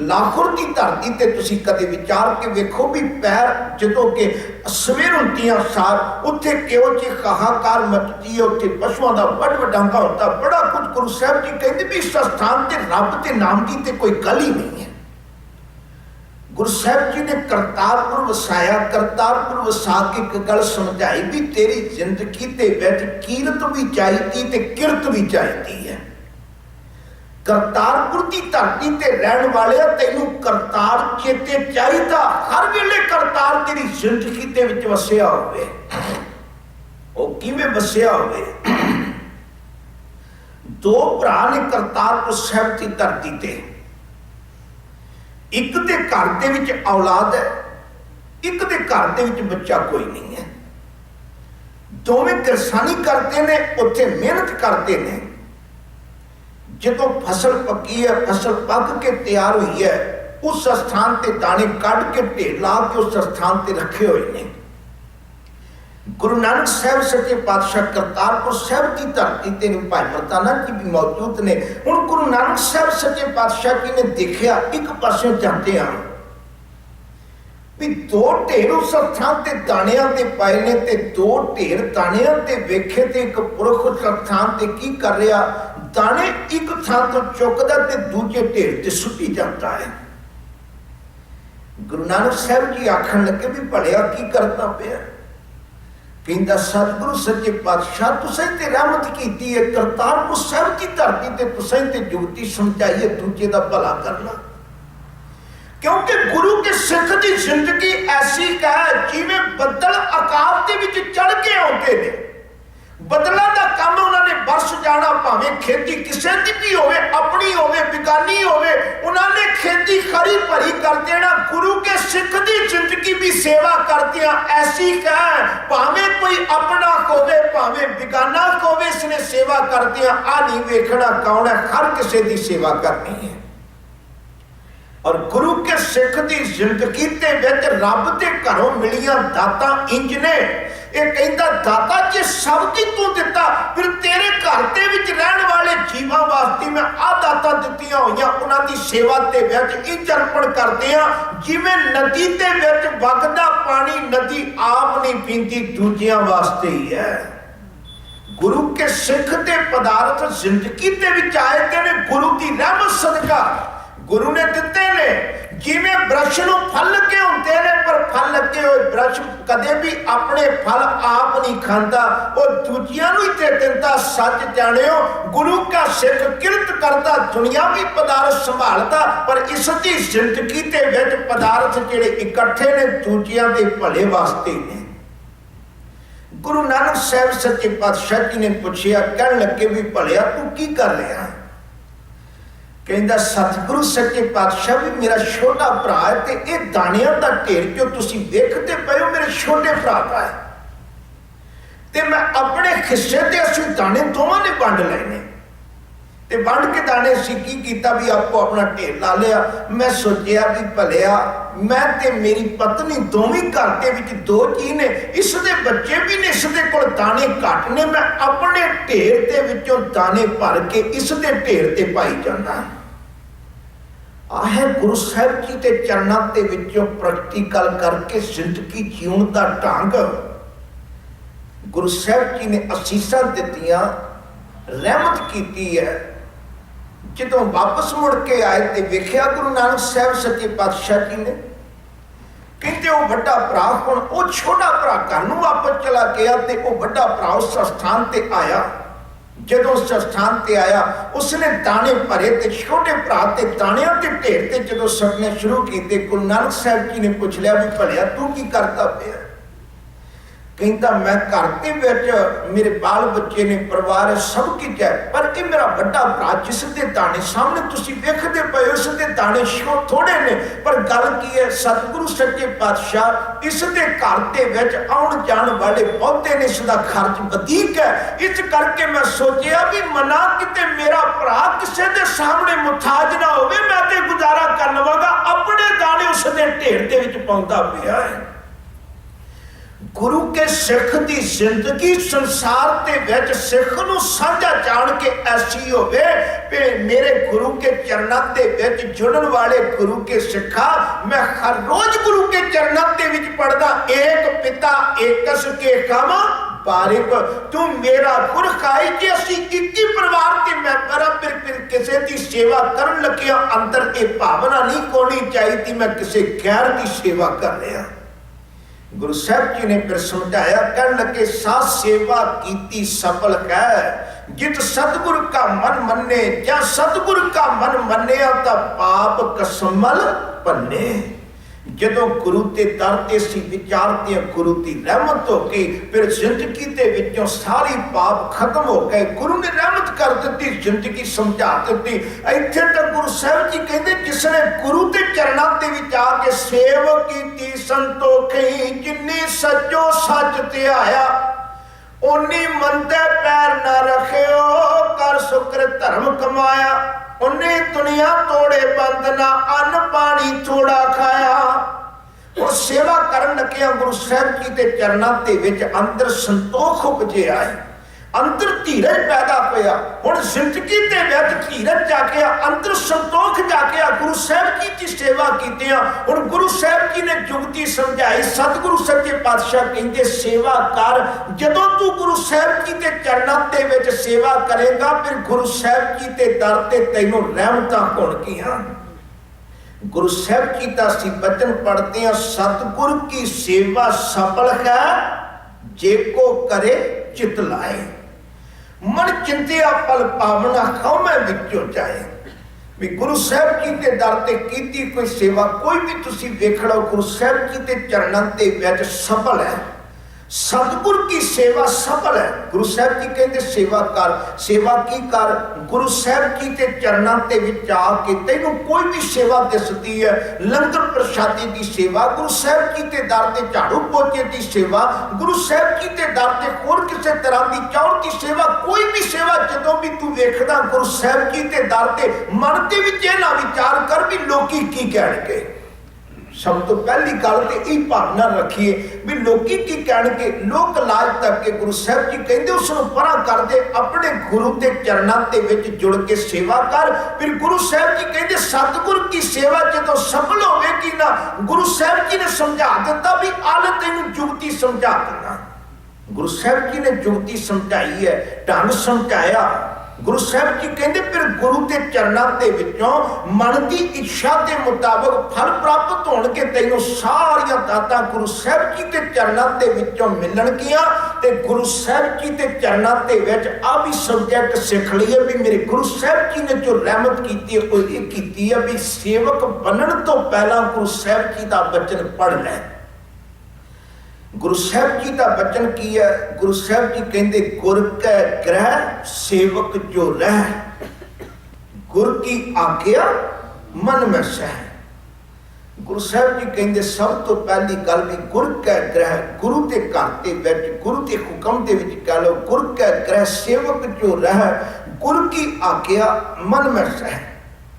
लाखों की धरती ते तुसी कदे विचार के वेखो भी पैर जदों के सवेर हुंदियां सार उत्थे किहो जी हाहाकार मचदी है, उत्थे पशुओं का वड वडांगा होता, बड़ा कुछ गुरु साहिब जी कहते भी इस स्थान ते रब के नाम की ते कोई गल ही नहीं है। गुरु साहिब जी ने करतारपुर वसाया, करतारपुर वसा के एक गल समझाई भी तेरी जिंदगी ते विच कीरत भी चाहिदी ते किरत भी चाहिदी है। करतारपुर की धरती ते रहन वाले तैनू करतार चेते चाहिदा, हर वेले करतार तेरी जिंदगी दे विच वसिया होवे। ओ किवें वसिया होवे? दो भरा ने करतारपुर साहिब की धरती ते, एक दे घर दे विच औलाद है, एक दे घर दे विच बच्चा कोई नहीं है। दोवें किरसानी करते ने, उत्थे मेहनत करते ने। जदों फसल पकी है, फसल पक के तैयार हुई है, उस स्थान ते दाने कढ़ के ढेर ला के उस स्थान ते रखे हुए ने। गुरु नानक साहब सच्चे पातशाह करतारपुर साहब की धरती ते भाई मर्दाना जी भी मौजूद ने। हुण गुरु नानक साहब सच्चे पातशाह जी ने देखा एक पासे जाते हैं भी दो ढेर उस स्थान ते दाणियां ते पाए ने, ते दो ढेर दाणियां ते वेखे ते एक पुरख उस स्थान ते की कर रहा, दाने एक थान तो चुकदा ते दूजे ढेर ते सुट्टी जाता है। गुरु नानक साहब जी आखन लगे भी भलिया की करता पिया। कहंदा सतगुरु सच्चे पातशाह तुसें ते रहमत कीती है, करतारपुर साहब की धरती ते तुसें ते जुगती समझाई है दूजे दा भला करना। क्योंकि गुरु के सिख की जिंदगी ऐसी है जिवें बदल आकाश दे विच चढ़ के आउंदे ने। बदलों का काम उन्होंने बरस जाना, भावें खेती किसी की भी होवे, अपनी होवे बेगानी होवे, उन्होंने खेती खरी भरी कर देना। गुरु के सिख की जिंदगी भी सेवा करते हैं ऐसी है, भावें कोई अपना होवे भावें बेगाना होवे, इसने सेवा करते हैं। आ नहीं वेखना कौन है, हर किसी की सेवा करनी है। और गुरु के सिख की जिंदगी के विच रब के घरों मिलियां दातां इंज ने। ये कहता दाता जे सब की तू दिता, फिर तेरे घर के विच रहन वाले जीवां वास्ते मैं आ दातां दित्तियां होईयां, उन्हां दी सेवा ते विच इंज अर्पण करदे हां जिवें नदी दे विच वगदा पानी नदी आप नहीं पींदी, दूजियां वास्ते ही है। गुरु के सिख दे पदार्थ जिंदगी दे विच आए ते ने गुरु की रहमत सदका गुरु ने दिते ने। जिवें वृक्ष नूं फल लगे होंदे ने, पर फल लगे हुए वृक्ष कदे भी अपने फल आप नहीं खाता, वो दूजियां नूं ही दे दिंदा। सच जानियो गुरु का सिख किरत करता, दुनियावी पदार्थ संभालता, पर इसकी जिंदगी दे विच पदार्थ जिहड़े इकट्ठे ने दूजियां दे भले वास्ते ने। गुरु नानक साहब सच्चे पातशाह जी ने पूछा, कहन लगे भी भलिया तू की कर रहा है। कहता सतगुरु सच्चे पातशाह भी मेरा छोटा भरा है, ते ये दाणियां दा ढेर जो तुसीं वेखदे पए हो मेरे छोटे भरा का है, ते मैं अपने हिस्से ते असीं दाणे दोवां ने वंड लैने, ते वंड के दाणे असीं की कीता भी आपको अपना ढेर ला लिया। मैं सोचिया भी भलिया मैं ते मेरी पत्नी दोवें घर दे विच दो जी ने, इसदे बच्चे भी ने, इसदे कोल दाणे घट ने, मैं अपने ढेर दे विचों दाणे भर के इसदे ढेर ते पाई जाना। आहे गुरु साहब जी के चरणों के विचों प्रैक्टिकल करके जिंदगी जीवन का ढंग गुरु साहब जी ने असीसां दित्तियां, रहमत की है। जदों वापस मुड़ के आए तो वेख्या गुरु नानक साहब सच्चे पातशाह जी ने, कहते वो बड़ा भरा हुण वो छोटा भरा घर नूं वापस चला गया, तो वो बड़ा भरा उस स्थान ते आया। जदों उस स्थान ते आया उसने दाने भरे, तो छोटे भरा ते दाणियां ते ढेर ते जदों सड़ने शुरू किए, गुरु नानक साहब जी ने पूछ लिया भी भलिया तू की करता पिया। कहता मैं घर के विच मेरे बाल बच्चे ने, परिवार सब कुछ है, पर ये मेरा बड़ा भरा जिसके दाने सामने तुसीं वेखदे पए हो, इसके दाने थोड़े ने, पर गल की है सतगुरु सच्चे पातशाह इसके घर के विच आउण जाण वाले बहुते ने, इसका खर्च वधीक है। इस करके मैं सोचिया भी मना किते मेरा भरा किसी के सामने मुथाज ना होवे, मैं ते गुजारा कर लवांगा, अपने दाने उसके ढेर दे विच पाउंदा पिया है। गुरु के सिख की जिंदगी संसार के विच सिख नूं साझा जान के ऐसी होवे कि मेरे गुरु के चरणों के विच जुड़न वाले गुरु के सिखा, मैं हर रोज गुरु के चरणों के विच पढ़दा, एक पिता एकस के कम बारिक, तू मेरा गुर खाई कि असी एक ही परिवार के मैंबर हाँ, फिर किसी की सेवा करन लगिया अंदर ये भावना नहीं होनी चाहिए मैं किसी गैर की सेवा कर रहा। गुरु साहब जी ने फिर समझाया, कहने लगे सा सेवा कीती सफल है, जित सतगुरु का मन मन्ने, क्या सतगुरु का मन मन्ने तो पाप कसमल पन्ने। जदों गुरु के दर ते सी विचारते गुरु की रहमत हो गई, फिर जिंदगी के विचों सारी पाप खत्म हो गए, गुरु ने रहमत कर दी, जिंदगी समझा दी। इत्थे तक गुरु साहब जी कहते जिसने गुरु के चरणों के विच आके सेव की संतोखी, जिन्नी सचो सच ते आया उन्नी मंदे पैर न रखियो, कर शुक्र धर्म कमाया, उन्हें दुनिया तोड़े बंद ना अन्न पानी थोड़ा खाया। और सेवा करन लगिया गुरु साहब जी के चरणों के विच अंदर संतोख उपजिया है, अंदर धीरज पैदा होया। हुण जिंदगी दे विच धीरज जाके अंदर संतोख जाके गुरु साहब जी की सेवा की। हुण गुरु साहब जी ने जुगती समझाई, सतगुरु सच्चे पातशाह कहते सेवा कर, जदों तू गुरु साहब जी के चरणों के विच सेवा करेगा फिर गुरु साहब जी के दर ते तैनूं रहमतां होणगीआं। गुरु साहब जी का असीं वचन पढ़ते हैं, सतगुर की सेवा सफल है जे को करे चित लाए, मन चिंतिया पल पावना खौमे विचों जाए। भी गुरु साहब जी के दर ते कीती कोई सेवा कोई भी तुसी वेख लो गुरु साहब जी के चरणों के विच सफल है, सतगुर की सेवा सफल है। गुरु साहब जी कहते सेवा कर, सेवा की कर, गुरु साहब जी के चरणों के विच आके तैनूं कोई भी सेवा दिसदी है, लंगर प्रशादे की सेवा, गुरु साहब जी के दर ते झाड़ू पोचे की सेवा, गुरु साहब जी के दर ते होर किसी तरह की चौर की सेवा, कोई भी सेवा जदों भी तू वेखदा गुरु साहब जी के दर ते मन दे विच इह ना विचार कर भी लोकी की कहणगे। सब तो पहली गल तो यही भावना रखिए भी लोकी की कहणगे, लोक लाज तक के गुरु साहब जी कहते उसनूं परा कर दे, अपने गुरु के चरणों के विच जुड़ के सेवा कर। फिर गुरु साहब जी कहते सतगुर की सेवा जदों सफल होवेगी ना, गुरु साहब जी ने समझा दिता भी आल तैनूं जुगती समझा देना। गुरु साहब जी ने जुगती समझाई है, ढंग समझाया। गुरु साहब जी कहते फिर गुरु के चरणों के विचों मन की इच्छा के मुताबिक फल प्राप्त होणगे, तैनूं सारियां दातां गुरु साहब जी के चरणों के विचों मिलणगियां। ते गुरु साहब जी के चरणों के विच आ भी सब्जैक्ट सीख लईए भी मेरे गुरु साहब जी ने जो रहमत की है वो ये की है भी सेवक बनने तो पहला गुरु साहब जी का वचन पढ़ लै। गुरु साहब जी का वचन की है, गुरु साहब जी कहते गुर कै ग्रह सेवक जो रह, गुर की आज्ञा मन में सह। गुरु साहब जी कहते सब तो पहली गल भी गुर कै ग्रह, गुरु के घर के विच गुरु के हुक्म के विच कह लो गुर कै ग्रह सेवक जो रह, गुर की आज्ञा मन में सह।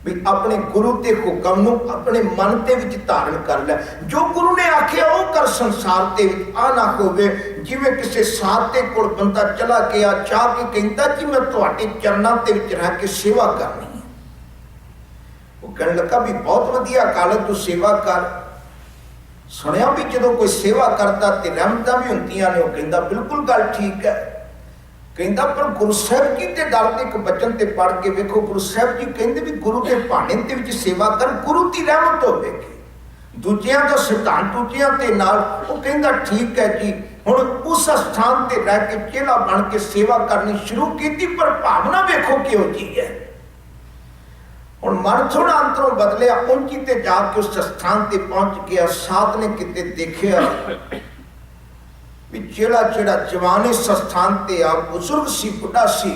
भी अपने गुरु के हुक्म नूं अपने मन के विच धारण कर लै, जो गुरु ने आख्या वो कर। संसार के विच आ ना होवे जिवें किसी साधे कोल बंदा चला गया चाह के कहता कि मैं तुहाडे चरणों के विच रह के सेवा करनी है, वो कहने लगा भी बहुत वधिया गल तू सेवा कर। सुनिया भी जदों कोई सेवा करता तो रहमतां भी हुंदियां ने, वो कहंदा बिल्कुल गल ठीक है। कहता पर गुरु साहब जी के दर ते एक वचन ते पढ़ के वेखो, गुरु साहब जी कहते भी गुरु के भाणे दे विच सेवा कर, गुरु की रहमत होवेगी। दूजियां दा सिद्धांत दूजियां ते नाल, वो कहता ठीक है जी। हुण उस स्थान ते रह के चेला बन के सेवा करनी शुरू की, पर भावना वेखो किहो जी है। हुण मन थोड़ा अंदरों बदलिया, उंची ते जाके उस स्थान ते पहुंच गया। साध ने किते देखिया भी चेला चेड़ा जवान इस स्थान ते आ बुजुर्ग सी बुढ़ा सी,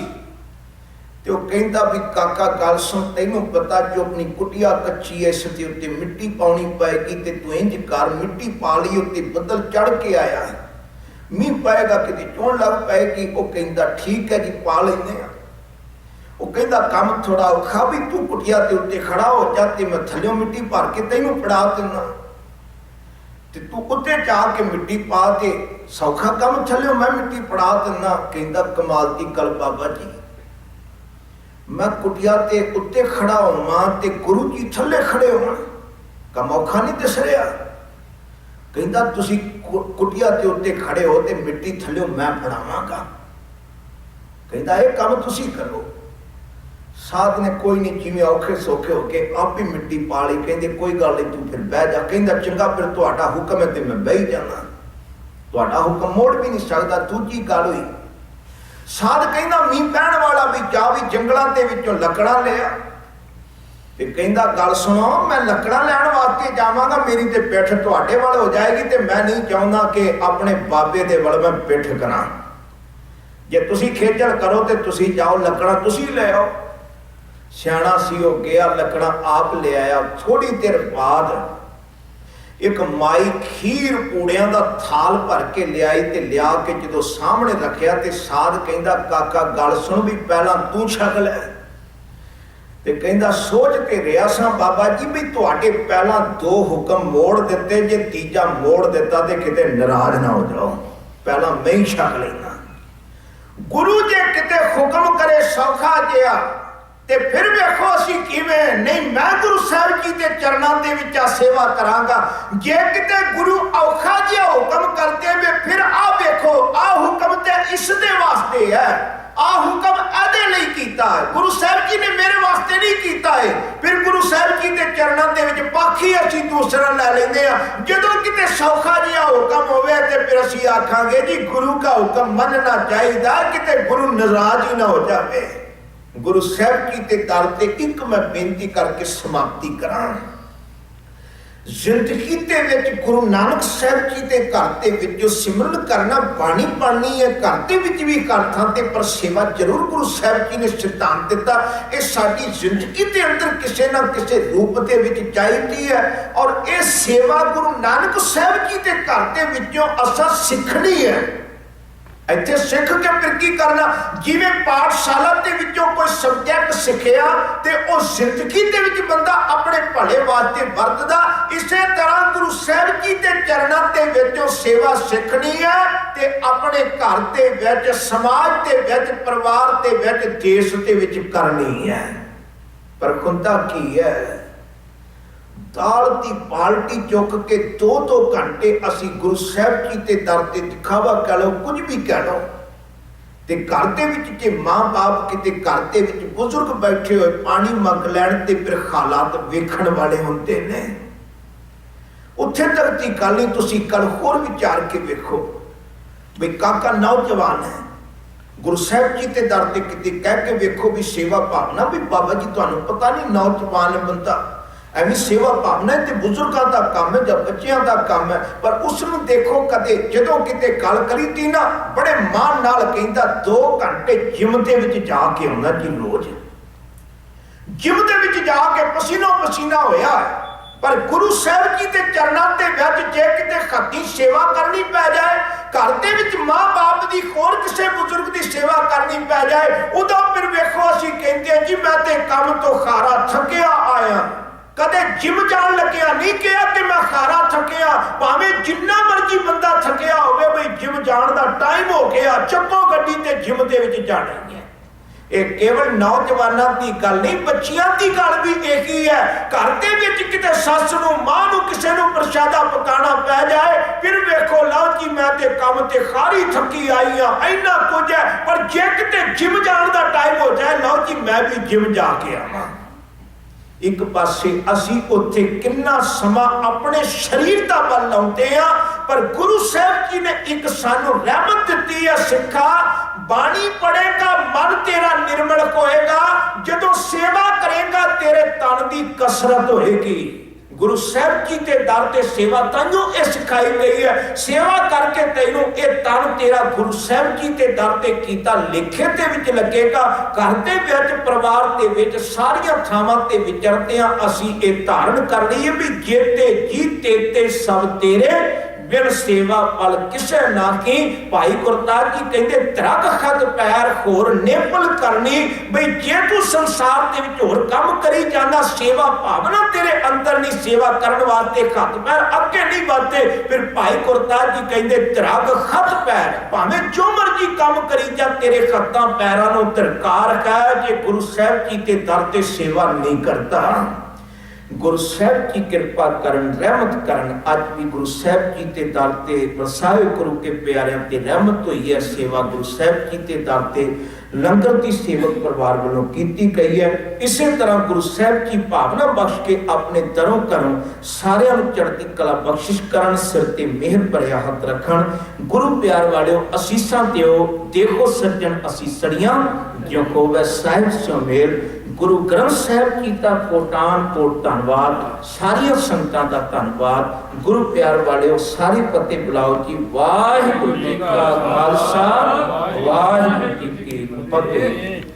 तो कहता भी काका गल सुन, तैनूं पता जो अपनी कुटिया कच्ची है इस दे उत्ते मिट्टी पाउणी पएगी, ते तू इंज कर मिट्टी पा ली, उत्ते बदल चढ़ के आया है, मींह पएगा किते चोण लग पएगी। वो कहता ठीक है जी पा लैंदे आ। वो कहता काम थोड़ा औखा भी तू कुटिया के उत्ते खड़ा हो जा ते मैं थल्लों मिट्टी भर के तैनूं फड़ा देना, ते तू उत्ते जाके मिट्टी पा के सौखा काम थल्लों मैं मिट्टी फड़ा देना। कहता कमाल दी गल बाबा जी, मैं कुटिया ते उत्ते खड़ा होवां ते गुरु जी थल्ले खड़े होण, कम औखा नहीं दिस रहा। कहता तुसी कुटिया ते उत्ते खड़े हो ते मिट्टी थल्लों मैं फड़ावांगा। कहता ये काम तुसी करो। साध ने कोई नहीं, जिवें औखे सौखे होके आप ही मिट्टी पा ली। कहते कोई गल नहीं तू फिर बह जा। कहता चंगा फिर तुहाडा हुक्म है तो मैं बह ही जाना, तुहाडा हुक्म मोड़ भी नहीं सकदा। दूजी गल हुई, साध कहता मींह पैण वाला भी जा भी जंगलों के विचों लकड़ा लिया, ते कहंदा गल सुनो, मैं लकड़ा लैण वास्ते जावांगा, मेरी ते पिठ तुहाडे वल हो जाएगी, ते मैं नहीं चाहुंदा कि अपने बाबे दे वल मैं पिठ करां। जे तुसी खेचल करो तो तुसी जाओ, लकड़ा तुसी ले आओ। सियाणा सी वो गया, लकड़ा आप ले आया। थोड़ी देर बाद एक माई खीर पूड़ियां दा थाल भर के लियाई, ते लिया के जो सामने रखिया, ते साध कहंदा काका गल सुन भी पहला तू छक ले। ते कहंदा सोच ते रिहा सां बाबा जी भी तुहाडे पहला 2 हुक्म मोड़ दिते, जे तीजा मोड़ दिता ते किते नाराज ना हो जाओ, पहला मैं ही छक लेना। गुरु जे किते हुक्म करे सौखा जिहा ते फिर वेखो असीं किवें नहीं, मैं गुरु साहिब जी के चरणों के विच सेवा करांगा। जे किते गुरु औखा जिहा हुक्म करते वे, फिर आ वेखो आ हुक्म ते इस दे वास्ते है, आ हुक्म एदे लई कीता है, गुरु साहिब जी ने मेरे वास्ते नहीं कीता है। फिर गुरु साहिब जी के चरणों के विच पाखी असीं दूसरा लै लैंदे आ। जदों किते सौखा जिहा हुक्म होवे ते फिर असीं आखांगे जी गुरु का हुक्म मनना चाहिदा, किते गुरु नाराज ही ना हो जावे। गुरु साहिब जी के दर ते एक मैं बेनती करके समाप्ति करां। जिंदगी दे विच गुरु नानक साहिब जी के घर दे विच जो सिमरन करना बाणी पढ़नी है, घर दे विच भी कर थां ते पर सेवा जरूर गुरु साहिब जी ने सिद्धांत दिता। ये साडी जिंदगी के अंदर किसी ना किसी रूप दे विच चाहिदी है, और ये सेवा गुरु नानक साहिब जी के घर दे विचों असां सिखनी है। इत्थे सिख के फिर की करना, जिवें पाठशाला दे विचों कोई सबजैक्ट सिखिया ते ओ जिंदगी दे विच बंदा अपने भले वास्ते वरतदा, इसे तरह गुरु साहिब जी के चरणों के विचों सेवा सिखनी है ते अपने घर दे विच, समाज दे विच, परिवार दे विच, देश दे विच करनी है। पर हुंदा की है, दाल की बाल्टी चुक के 2-2 घंटे असी गुरु साहिब जी के दर ते दिखावा कह लो, कुछ भी कह लो, ते घर दे विच जे मां बाप किते घर दे विच बुजुर्ग बैठे हुए पानी मंग लैण ते फिर हालात वेखण वाले हुंदे ने। उत्थे तक दी गल नहीं, तुसीं कल होर विचार के वेखो भी काका नौजवान है, गुरु साहिब जी के दर ते किते कह के वेखो भी सेवा भावना भी बाबा जी तुहानूं पता नहीं नौजवान है बंदा, एवं सेवा भावना है तो बुजुर्गों का काम है या बच्चों का काम है। पर उसनूं देखो कदे जदों किते गल करी ती ना, बड़े मान नाल कहंदा 2 घंटे जिम दे विच जाके आउंदा जी, रोज जिम दे विच जाके पसीनो पसीना होया। पर गुरु साहिब जी के चरणों के विच जे किते खत्ती सेवा करनी पै जाए, घर दे विच मां बाप दी होर किसी बुजुर्ग की सेवा करनी पै जाए, उदों फिर वेखो असीं कहंदे जी मैं ते काम तो खारा थकिया आया। कदे जिम जान लग्या नहीं कहा कि मैं खारा थकिया, भावें जिन्ना मर्जी बंदा थकिया होवे, बई जिम जान का टाइम हो गया, चक्को गड्डी ते जिम दे विच जाना ही है। ये केवल नौजवानों की गल नहीं, बच्चियां की गल भी यही है। घर दे विच किते सस नूं मां नूं किसे नूं प्रशादा पकाना पै जाए, फिर वेखो लो जी मैं ते काम ते खारी थकी आई हाँ, इन्ना कुछ है। पर जे किते जिम जान का टाइम हो जाए, लो जी मैं भी जिम जाके आवां। एक पासे असी उत्थे किन्ना समा अपने शरीर का बल लाउंदे आ, पर गुरु साहिब जी ने एक सानू रहमत दी है, सिखा बाणी पढ़ेगा मन तेरा निर्मल होएगा, जदों सेवा करेगा तेरे तन की कसरत होएगी। गुरु साहिब जी के दर ते सेवा ताइयों ये सिखाई गई है, सेवा करके तेनों ये तन तेरा गुरु साहिब जी के दर ते कीता लेखे ते विच लगेगा। घर दे विच परिवार दे विच सारियां थावां ते विचरदियां असीं ये धारण करनी है भी जेते जी तेते सब तेरे, बिन सेवा पल किसे ना की। भाई गुरदास जी कहते तरग खत पैर होर नेपल करनी, बई जे तू संसार दे विच होर काम करी जाना, सेवा भावना तेरे अंदर नहीं, सेवा करने वास्ते खत पैर अगे नहीं बढ़ते। फिर भाई गुरदास जी कहते तरग खत पैर, भावें जो मर्जी काम करी जा, तेरे खत्तां पैरां नूं धरकार है जे गुरु साहिब जी के दर ते सेवा नहीं करता। गुरु साहिब की कृपा करन, रहमत करन, अज भी गुरु साहिब जी के दर ते वसाए गुरु के प्यारिਆਂ ते रहमत हुई है। सेवा गुरु साहिब जी के दर ते लंगर की सेवक परिवार वालों की गई है। इसी तरह गुरु साहब की भावना बख्श के अपने दरों घरों सारिਆਂ ਨੂੰ चढ़ती कला बख्शिश करन, सिर ते मेहर भरिया हथ रखन। गुरु प्यार वालिओ असीसां दिओ, देखो सज्जन असीसड़ियां जो होवे साहिब सो मेल। गुरु ग्रंथ साहिब कीता कोटान कोट धन्नवाद, सारिया संगतां दा धन्नवाद। गुरु प्यार वालिओ सारे पत्ते बुलाओ जी। वाहिगुरू जी का खालसा, वाहिगुरू जी की फतेह।